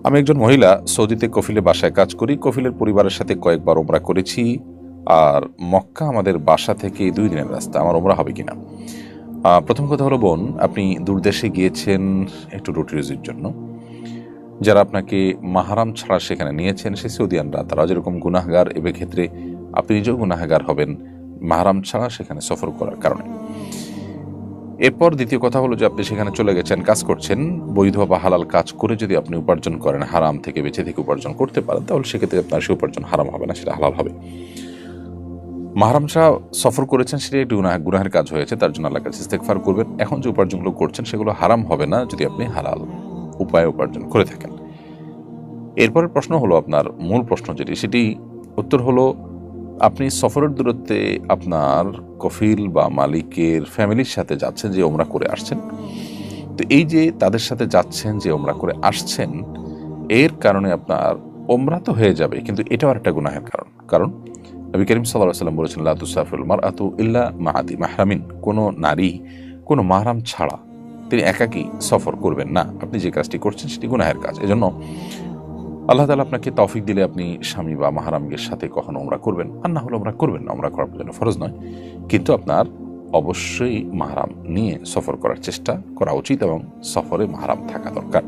আমি একজন মহিলা, সৌদিতে কফিলে বাসায় কাজ করি। কফিলের পরিবারের সাথে কয়েকবার ওমরা করেছি, আর মক্কা আমাদের বাসা থেকে 2 দিনের রাস্তা। আমার ওমরা হবে কিনা? প্রথম কথা হলো বোন, আপনি দূরদেশে গিয়েছেন একটু রুটি রুজির জন্য। যারা আপনাকে মাহারাম ছাড়া সেখানে নিয়েছেন সে সৌদিয়ানরা, তারা যেরকম গুনাহগার, এ ক্ষেত্রে আপনি নিজেও গুনাহগার হবেন মাহারাম ছাড়া সেখানে সফর করার কারণে। এরপর দ্বিতীয় কথা হলো যে আপনি সেখানে চলে গেছেন, কাজ করছেন, বৈধ বা হালাল কাজ করে যদি আপনি উপার্জন করেন, হারাম থেকে বেঁচে থেকে উপার্জন করতে পারেন, তাহলে সেক্ষেত্রে আপনার সে উপার্জন হারাম হবে না, সেটা হালাল হবে। মাহরাম ছাড়া সফর করেছেন, সেটা একটি গুনাহের কাজ হয়েছে, তার জন্য আল্লাহর কাছে ইস্তেগফার করবেন। এখন যে উপার্জনগুলো করছেন সেগুলো হারাম হবে না যদি আপনি হালাল উপায়ে উপার্জন করে থাকেন। এরপরের প্রশ্ন হলো, আপনার মূল প্রশ্ন যেটি, সেটি উত্তর হলো, আপনি সফরের দূরত্বে আপনার কফিল বা মালিকের ফ্যামিলির সাথে যাচ্ছেন, যে ওমরা করে আসছেন। তো এই যে তাদের সাথে যাচ্ছেন, যে ওমরা করে আসছেন, এর কারণে আপনার ওমরা তো হয়ে যাবে, কিন্তু এটাও একটা গুনাহের কারণ নবী করিম সাল্লাল্লাহু আলাইহি ওয়াসাল্লাম বলেছেন, লা তুসাফিরুল মারআতু ইল্লা মা'আ যি মাহরামিন, কোনো নারী কোনো মাহরাম ছাড়া তিনি একাকী সফর করবেন না। আপনি যে কাজটি করছেন সেটি গুনাহের কাজ। এজন্য আল্লাহ তাআলা আপনাকে তৌফিক দিলে আপনি স্বামী বা মাহরামের সাথে কখনো ওমরা করবেন, আর না হলে ওমরা করবেন না। ওমরা করার জন্য ফরজ নয়, কিন্তু আপনার অবশ্যই মাহরাম নিয়ে সফর করার চেষ্টা করা উচিত এবং সফরে মাহরাম থাকা দরকার।